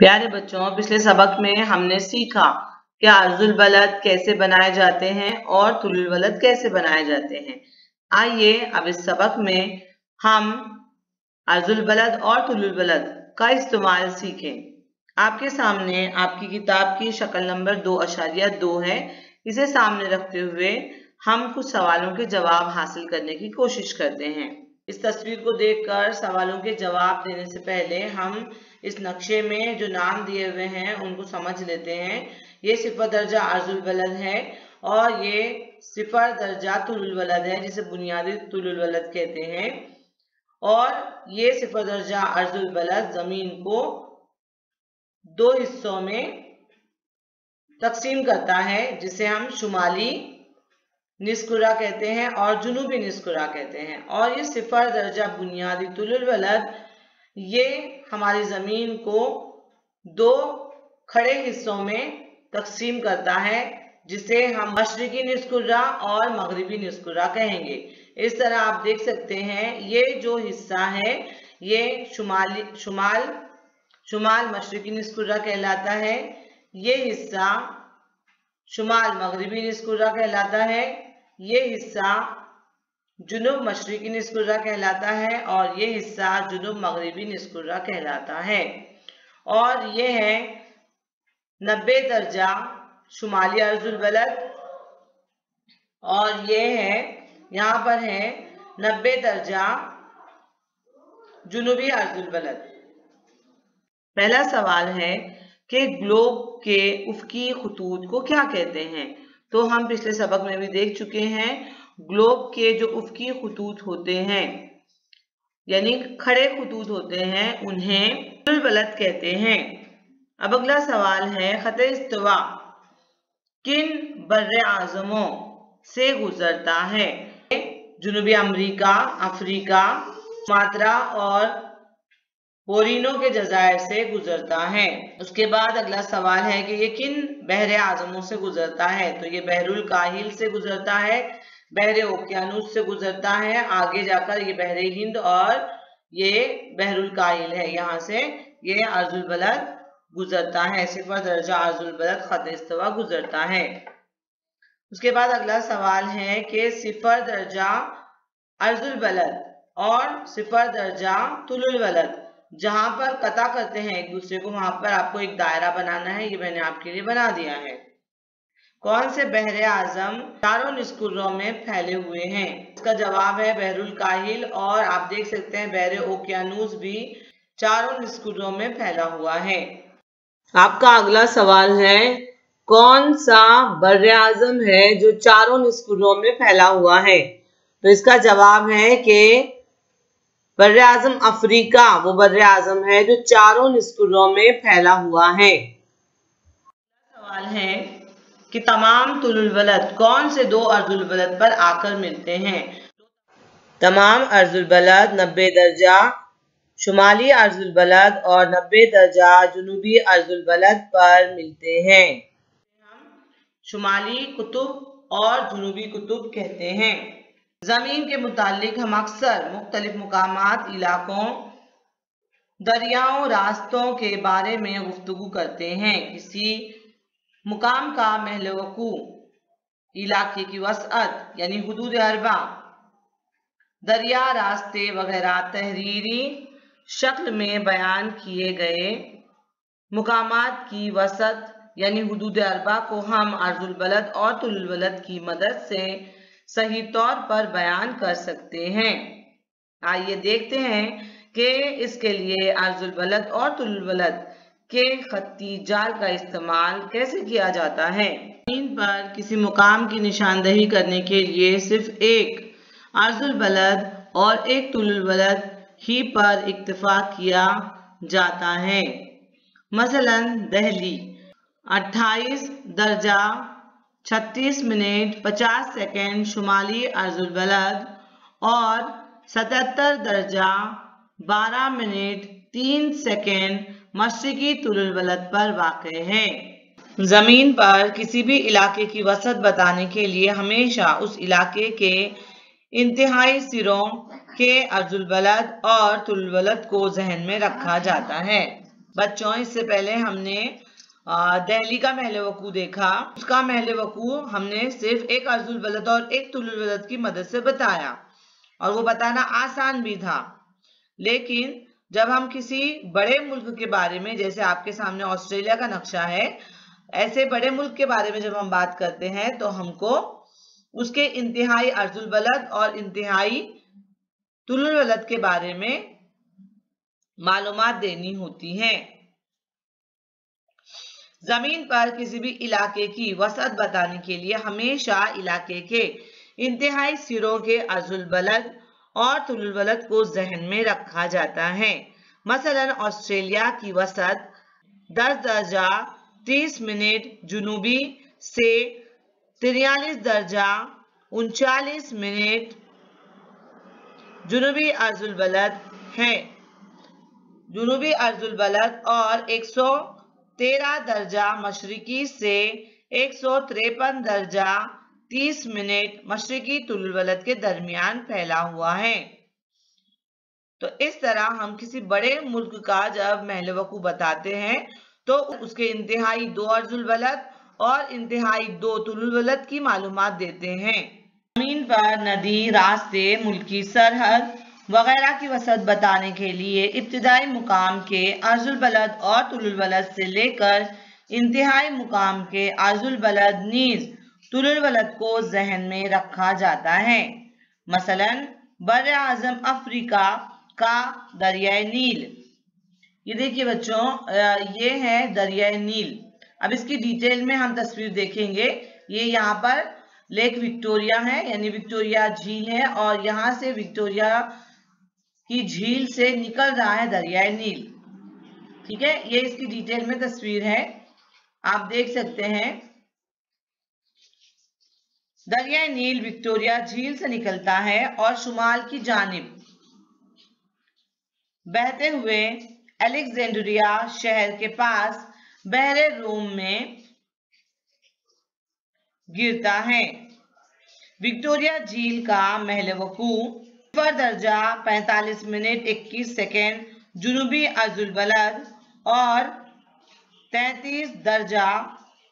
प्यारे बच्चों, पिछले सबक में हमने सीखा कि अर्जुल बलद कैसे बनाए जाते हैं और तुलुल बलद कैसे बनाए जाते हैं। आइए अब इस सबक में हम अर्जुल बलद और तुलुल बलद का इस्तेमाल सीखें। आपके सामने आपकी किताब की शक्ल नंबर 2.2 है। इसे सामने रखते हुए हम कुछ सवालों के जवाब हासिल करने की कोशिश करते हैं। इस तस्वीर को देखकर सवालों के जवाब देने से पहले हम इस नक्शे में जो नाम दिए हुए हैं उनको समझ लेते हैं। ये सिफर दर्जा अर्जुल बलद है और ये सिफर दर्जा तुलुल बलद है, जिसे बुनियादी तुलुल बलद कहते हैं। और ये सिफर दर्जा अर्जुल बलद जमीन को दो हिस्सों में तकसीम करता है, जिसे हम शुमाली निस्कुरा कहते हैं और जुनूबी निस्कुरा कहते हैं। और ये सिफर दर्जा बुनियादी तुलुल बलद ये हमारी जमीन को दो खड़े हिस्सों में तकसीम करता है, जिसे हम मशरिकी निस्कुरा और मगरिबी निस्कुरा कहेंगे। इस तरह आप देख सकते हैं, ये जो हिस्सा है ये शुमाल मशरिकी निस्कुरा कहलाता है, ये हिस्सा शुमाल मगरिबी निस्कुरा कहलाता है, ये हिस्सा जुनूब मशरिकी निस्कुरा कहलाता है और ये हिस्सा जुनूब मगरिबी निस्कुरा कहलाता है। और ये है 90 दर्जा शुमाली अर्जुल बलद और ये है यहाँ पर है 90 दर्जा जुनूबी अर्जुल बलद। पहला सवाल है कि ग्लोब के उफ़क़ी खतूत को क्या कहते हैं। तो हम पिछले सबक में भी देख चुके हैं, ग्लोब के जो उफ़क़ी खतूत होते हैं यानी खड़े खतूत होते हैं, उन्हें तुलुल बलद कहते हैं। अब अगला सवाल है, ख़त इस्तिवा किन बर्रे आज़मों से गुजरता है। जुनूबी अमरीका, अफ्रीका, सुमात्रा और बोरिनो के जज़ायर से गुजरता है। उसके बाद अगला सवाल है कि ये किन बहरे आज़मों से गुजरता है। तो ये बहरुल काहिल से गुजरता है, बहरे ओकियानूस से गुजरता है, आगे जाकर ये बहरे हिंद और ये बहरुल काहिल है, यहाँ से ये अर्जुल बलद गुजरता है। सिफर दर्जा अर्जुल बलद ख़त इस्तिवा गुजरता है। उसके बाद अगला सवाल है कि सिफर दर्जा अर्जुल बलद और सिफर दर्जा तुलुल बलद जहां पर कता करते हैं एक दूसरे को, वहां पर आपको एक दायरा बनाना है। ये मैंने आपके लिए बना दिया है। कौन से बहरे आजम चारों निस्कुरों में फैले हुए हैं। इसका जवाब है बहरुल काहिल और आप देख सकते हैं बहरे ओकियानूस भी चारों निस्कुरों में फैला हुआ है। आपका अगला सवाल है, कौन सा बर्रे आजम है जो चारों निस्कुरों में फैला हुआ है। तो इसका जवाब है कि बर्रे आजम अफ्रीका वो बर्रे आजम है जो चारों निस्कुरों में फैला हुआ है। सवाल है कि तमाम तुलुल बलद कौन से दो अर्जुल बलद पर आकर मिलते हैं। तमाम अर्जुल बलद 90 दर्जा शुमाली अर्जुल बलद और 90 दर्जा जुनूबी अर्जुल बलद पर मिलते हैं। हम शुमाली कुतुब और जुनूबी कुतुब कहते हैं। जमीन के मुतालिक हम अक्सर मुख्तलिफ मुकामात, इलाकों, दरियाओं, रास्तों के बारे में गुफ्तगू करते हैं। किसी मुकाम का महल वकू, इलाके की वसअत यानी हुदूद अरबा, दरिया, रास्ते वगैरह तहरीरी शक्ल में बयान किए गए मुकामात की वसअत यानी हुदूद अरबा को हम अर्जुल बलद और तुलुल बलद की मदद से सही तौर पर बयान कर सकते हैं। आइए देखते हैं कि इसके लिए अर्जुल बलद और तुलुल बलद के खत्ती जाल का इस्तेमाल कैसे किया जाता है। जमीन पर किसी मुकाम की निशानदही करने के लिए सिर्फ एक अर्जुल बलद और एक तुलुल बलद ही पर इक्तफा किया जाता है। मसलन दिल्ली 28 दर्जा 36 मिनट 50 सेकेंड शुमाली अर्जुल बलद और 77 दर्जा 12 मिनट 3 सेकेंड मशरिकी तुलुल बलद पर वाक़ है। जमीन पर किसी भी इलाके की वसअत बताने के लिए हमेशा उस इलाके के इंतहाई सिरों के अर्जुल बलद और तुलुल बलद को जहन में रखा जाता है। बच्चों, इससे पहले हमने दिल्ली का महल वकूअ देखा। उसका महल वकूअ हमने सिर्फ एक अर्जुल बलद और एक तुलुल बलद की मदद से बताया, और वो बताना आसान भी था। लेकिन जब हम किसी बड़े मुल्क के बारे में, जैसे आपके सामने ऑस्ट्रेलिया का नक्शा है, ऐसे बड़े मुल्क के बारे में जब हम बात करते हैं तो हमको उसके इंतहाई अर्जुल बलद और इंतहाई तुलुल बलद के बारे में मालूमात देनी होती हैं। जमीन पर किसी भी इलाके की वसअत बताने के लिए हमेशा इलाके के इंतहाई सिरों के अर्जुल बलद और तुलुल बलद को जहन में रखा जाता है। मसलन ऑस्ट्रेलिया की वसअत 10 दर्जा 30 मिनट जुनूबी से 43 दर्जा 39 मिनट जुनूबी अर्जुल बलद है। जुनूबी अर्जुल बलद और 113 दर्जा मशरिकी से 153 दर्जा 30 मिनट मशरिकी तुलुल बलद के दरमियान फैला हुआ है। तो इस तरह हम किसी बड़े मुल्क का जब महल वकूअ बताते हैं तो उसके इंतहाई 2 अर्जुल बलद और इंतहाई 2 तुलुल बलद की मालूमात देते हैं। जमीन पर नदी, रास्ते, मुल्की सरहद वगैरह की वसअत बताने के लिए इब्तिदाई मुकाम के अर्जुल बलद और तुलुल बलद से लेकर इंतहाई मुकाम के अर्जुल बलद नीज तुलुल बलद को जहन में रखा जाता है। मसलन बर्र आज़म अफ्रीका का दरियाए नील, ये देखिए बच्चों, ये है दरियाए नील। अब इसकी डिटेल में हम तस्वीर देखेंगे। ये यहाँ पर लेक विक्टोरिया है, यानी विक्टोरिया झील है, और यहाँ से विक्टोरिया की झील से निकल रहा है दरियाए नील। ठीक है, ये इसकी डिटेल में तस्वीर है, आप देख सकते हैं। दरियाए नील विक्टोरिया झील से निकलता है और शुमाल की जानिब बहते हुए अलेक्जेंड्रिया शहर के पास बहरे रोम में गिरता है। विक्टोरिया झील का महल वकूअ 0 दर्जा 45 मिनट 21 सेकेंड जुनूबी अर्जुल बलद और 33 दर्जा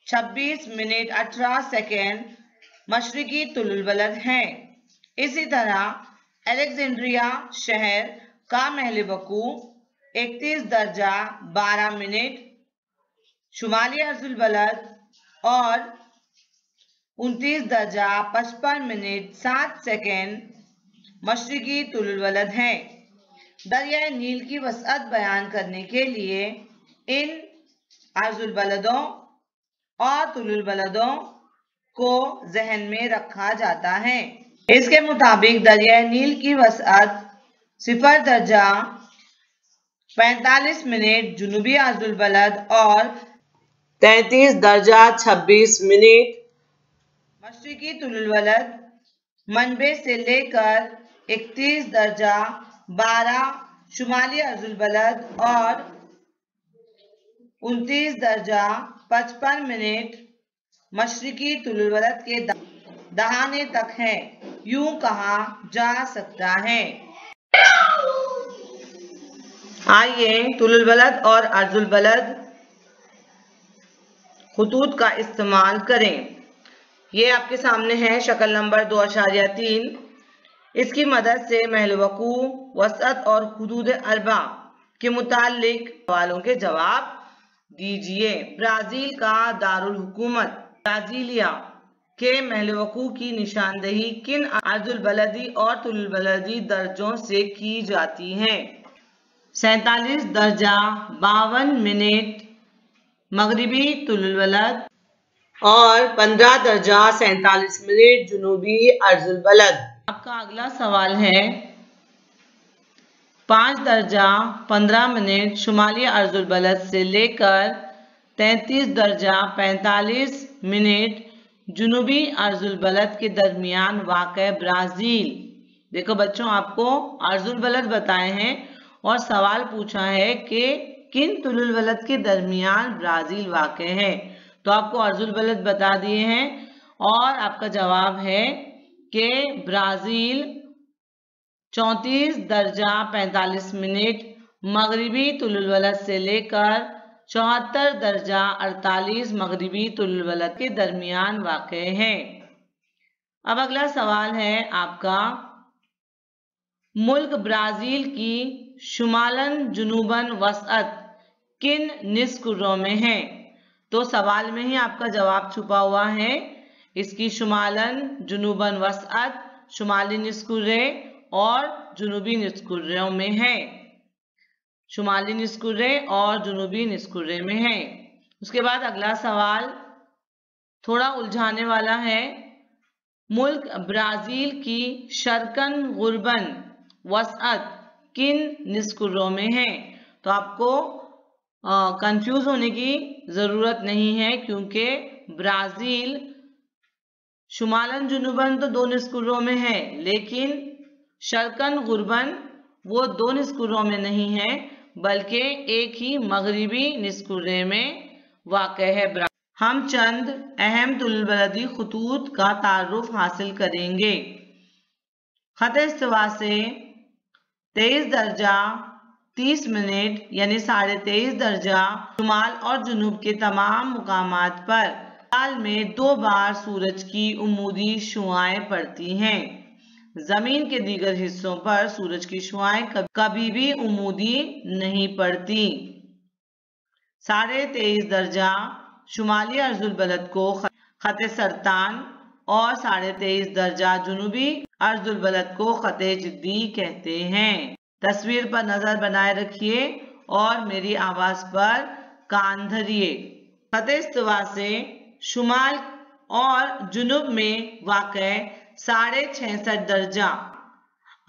26 मिनट 18 सेकेंड मशरिकी तुलुल बलद है। इसी तरह अलेक्जेंड्रिया शहर का महल वकूअ 31 दर्जा 12 मिनट शुमाली अर्जुल बलद और 29 दर्जा 55 मिनट 7 सेकेंड मशरिकी तुलुल बलद है। दरियाए नील की वसअत बयान करने के लिए इन अर्जुल बलदों और तुलुल बलदों को जहन में रखा जाता है। इसके मुताबिक दरियाए नील की वसअत 0 दर्जा 45 मिनट जुनूबी अर्जुल बलद और 33 दर्जा 26 मिनट मशरिकी तुलुल बलद मनबे से लेकर 31 दर्जा 12 शुमाली अर्जुल बलद और 29 दर्जा 55 मिनट मशरिकी तुलुल बलद के दहाने तक है, यूं कहा जा सकता है। आइए तुलुल बलद और अर्जुल बलद खुतूत का इस्तेमाल करें। ये आपके सामने है शक्ल नंबर 2.3। इसकी मदद से महल वकूअ, वसअत और हुदूद अरबा के मुतालिक सवालों के जवाब दीजिए। ब्राजील का दारुल हुकूमत ब्राजीलिया के महल वकूअ की निशानदेही किन अर्जुल बलदी और तुलुल बलदी दर्जों से की जाती है? 47 दर्जा 52 मिनट मगरिबी तुलुल बलद और 15 दर्जा 47 मिनट जुनूबी अर्जुल बलद। आपका अगला सवाल है 5 दर्जा 15 मिनट शुमाली अर्जुल बलद से लेकर 33 दर्जा 45 मिनट जुनूबी अर्जुल बलद के दरमियान वाक़ ब्राज़ील। देखो बच्चों, आपको अर्जुल बलद बताए हैं और सवाल पूछा है कि किन तुलुल बलद के दरमियान ब्राज़ील वाक़ है। तो आपको अर्जुल बलद बता दिए हैं और आपका जवाब है कि ब्राज़ील 34 दर्जा 45 मिनट मगरिबी तुलुल वलद से लेकर 74 दर्जा 48 मगरिबी तुलुल वलद के दरमियान वाक़े है। अब अगला सवाल है आपका, मुल्क ब्राज़ील की शुमालन जुनूबन वसअत किन निस्कुर्रों में है? तो सवाल में ही आपका जवाब छुपा हुआ है। इसकी शुमालन जुनूबन वसअत शुमाली निस्कुर्रे और जुनूबी निस्कुर्रों में है। शुमाली निस्कुर्रे और जुनूबी निस्कुर्रे में है। उसके बाद अगला सवाल थोड़ा उलझाने वाला है। मुल्क ब्राज़ील की शर्कन गुरबन वसअत किन निस्कुर्रों में है? तो आपको कंफ्यूज होने की ज़रूरत नहीं है, क्योंकि ब्राज़ील शुमालन जुनूबन तो 2 निस्कुर्रों में है, लेकिन शर्कन गुरबन वो 2 निस्कुर्रों में नहीं है, बल्कि एक ही मगरिबी निस्कुर्रे में वाक़ है। हम चंद अहम तुलुल वलदी खुतूत का तारुफ हासिल करेंगे। खत इस्तिवा से 23 दर्जा 30 मिनट यानी 23.5 दर्जा शुमाल और जुनूब के तमाम मुकामात पर साल में 2 बार सूरज की उमूदी शुआएं पड़ती हैं। जमीन के दीगर हिस्सों पर सूरज की शुआएं कभी भी उमूदी नहीं पड़ती। 23.5 दर्जा शुमाली अर्जुल बलद को खते सरतान और 23.5 दर्जा जुनूबी अर्जुल बलद को खते जिद्दी कहते हैं। तस्वीर पर नजर बनाए रखिए और मेरी आवाज पर कान धरिए। खते इस्तिवा से शुमाल और जुनूब में वाक़े 66.5 दर्जा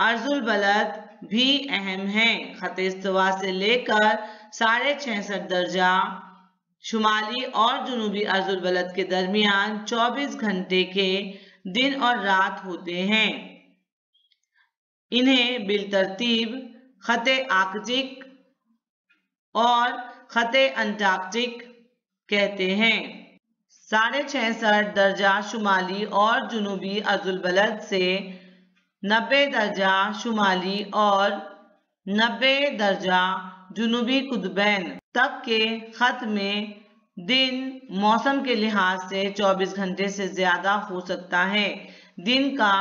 अर्जुल बलद भी अहम है। खते इस्तिवा से लेकर 66.5 दर्जा शुमाली और जुनूबी अर्जुल बलद के दरमियान 24 घंटे के दिन और रात होते हैं। इन्हें बिलतरतीब खते आर्कटिक और खते अंटार्कटिक कहते हैं। 66.5 दर्जा शुमाली और जुनूबी अर्जुल बलद से 90 दर्जा शुमाली और 90 दर्जा जुनूबी कुतुबैन तक के खत में दिन मौसम के लिहाज से 24 घंटे से ज्यादा हो सकता है। दिन का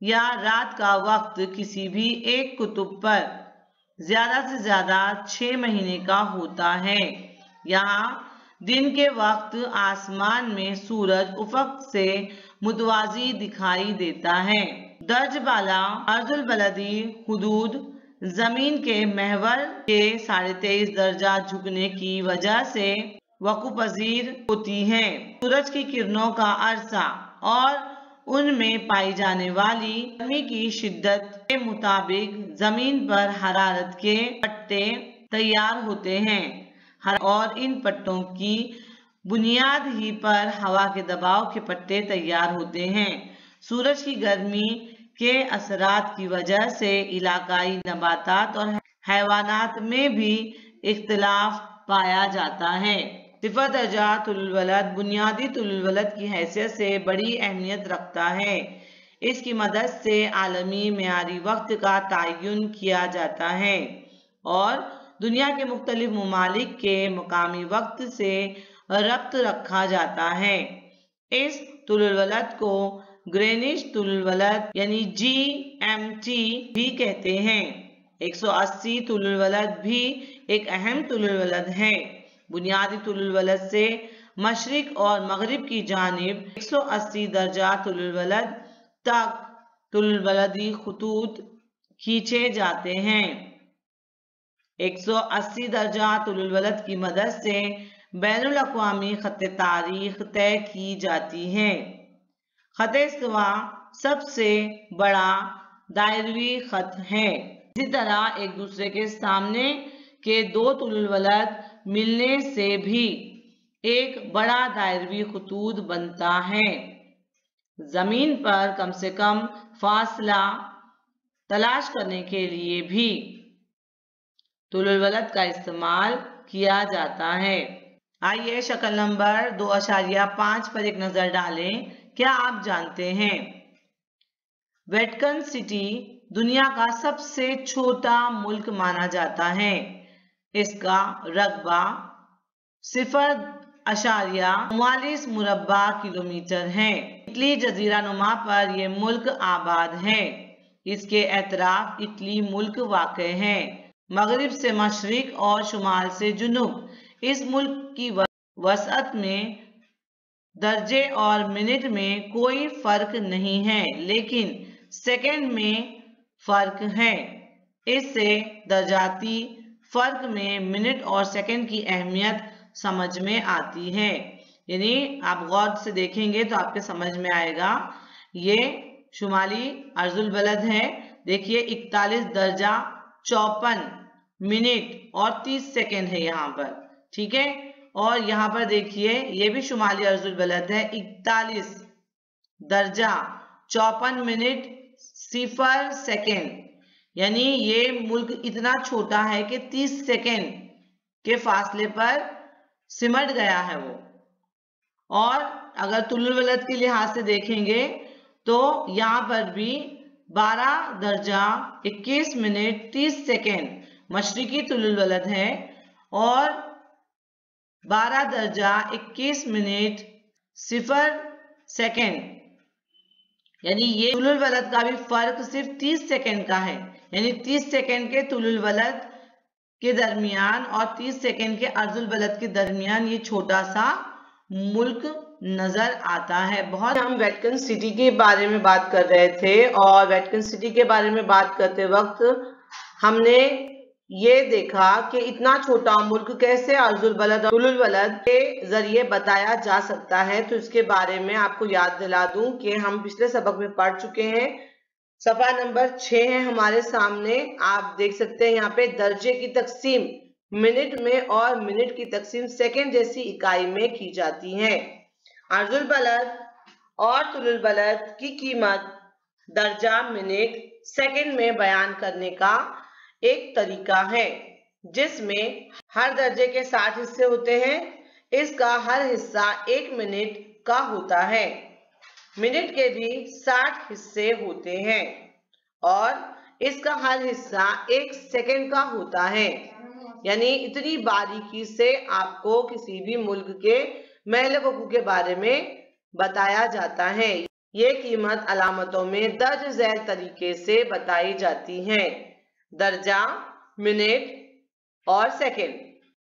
या रात का वक्त किसी भी एक कुतुब पर ज्यादा से ज्यादा 6 महीने का होता है। यहाँ दिन के वक्त आसमान में सूरज उफक से मुतवाजी दिखाई देता है। दर्ज बाला अर्जुल बलदी हुदूद जमीन के महवर के 23.5 दर्जा झुकने की वजह से वक़ुपज़ीर होती हैं। सूरज की किरणों का अरसा और उनमें पाई जाने वाली गर्मी की शिद्दत के मुताबिक जमीन पर हरारत के पट्टे तैयार होते हैं और इन पट्टों की बुनियाद ही पर हवा के दबाव के पट्टे तैयार होते हैं। सूरज की गर्मी के असरात की वजह से इलाकाई नबातात और हैवानात में भी इख्तिलाफ पाया जाता है। सिफर दर्जा तुलुल वलद बुनियादी तुलुल वलद की हैसियत से बड़ी अहमियत रखता है। इसकी मदद से आलमी मेयारी वक्त का तयन किया जाता है और दुनिया के मुख्तलिफ ममालिक के मकामी वक्त से रब्त रखा जाता है। इस तुलुल वलद को ग्रेनिश तुलुल वलद यानी GMT भी कहते हैं। 180 तुलुल वलद भी एक अहम तुलुल वलद है। बुनियादी तुलुल वलद से मशरिक और मगरिब की जानिब 180 दर्जा तुलुल वलद तक तुलुल वलदी खुतूत खींचे जाते हैं। 180 दर्जा तुलुल वलद की मदद से बैनुल अक़वामी खत तारीख तय की जाती है। खत इस्तिवा सबसे बड़ा दायरवी खत है। इसी तरह एक दूसरे के सामने के 2 तुलुल वलद मिलने से भी एक बड़ा दायरवी खुतूत बनता है। जमीन पर कम से कम फासला तलाश करने के लिए भी तुलुल वलद का इस्तेमाल किया जाता है। आइए शक्ल नंबर 2.5 पर एक नजर डालें। क्या आप जानते हैं वेटिकन सिटी दुनिया का सबसे छोटा मुल्क माना जाता है। इसका रकबा 0.44 मुरब्बा किलोमीटर है। इटली जजीरा नुमा पर यह मुल्क आबाद है। इसके एतराफ इटली मुल्क वाक़ है। मगरिब से मशरिक और शुमाल से जुनूब। इस मुल्क की वसअत में दर्जे और मिनट में कोई फर्क नहीं है, लेकिन सेकंड में फर्क है। इससे दर्जाती फर्क में मिनट और सेकंड की अहमियत समझ में आती है। यानी आप गौर से देखेंगे तो आपके समझ में आएगा। ये शुमाली अर्जुल बलद है। देखिए 41 दर्जा 54 मिनट और 30 सेकंड है यहाँ पर, ठीक है। और यहाँ पर देखिए ये भी शुमाली अर्जुल बलद है, 41 दर्जा 54 मिनट 0 सेकंड। यानी ये मुल्क इतना छोटा है कि 30 सेकंड के फासले पर सिमट गया है वो। और अगर तुलुल वलद के लिहाज से देखेंगे तो यहाँ पर भी 12 दर्जा 21 मिनट 30 सेकंड मशरिकी तुलुल वलद है और 12 दर्जा 21 मिनट 0 सेकंड। यानी ये तुलुल वलद का भी फर्क सिर्फ 30 सेकंड का है। यानी 30 सेकंड के तुलुल वलद के दरमियान और 30 सेकंड के अर्जुल बलद के दरमियान ये छोटा सा मुल्क नजर आता है। बहुत हम वेटिकन सिटी के बारे में बात कर रहे थे और वेटिकन सिटी के बारे में बात करते वक्त हमने ये देखा कि इतना छोटा मुल्क कैसे अर्जुल बलद और तुलुल वलद के जरिए बताया जा सकता है। तो इसके बारे में आपको याद दिला दूं कि हम पिछले सबक में पढ़ चुके हैं। सफा नंबर 6 है हमारे सामने। आप देख सकते हैं यहाँ पे दर्जे की तकसीम मिनट में और मिनट की तकसीम सेकंड जैसी इकाई में की जाती है। अर्जुल बलद और तुलुल बलद की कीमत दर्जा मिनट सेकंड में बयान करने का एक तरीका है, जिसमें हर दर्जे के 60 हिस्से होते हैं। इसका हर हिस्सा 1 मिनट का होता है। मिनट के भी 60 हिस्से होते हैं और इसका हर हिस्सा 1 सेकंड का होता है। यानी इतनी बारीकी से आपको किसी भी मुल्क के महल वकूअ के बारे में बताया जाता है। ये कीमत अलामतों में दर्ज झैल तरीके से बताई जाती हैं। दर्जा, मिनट और सेकंड।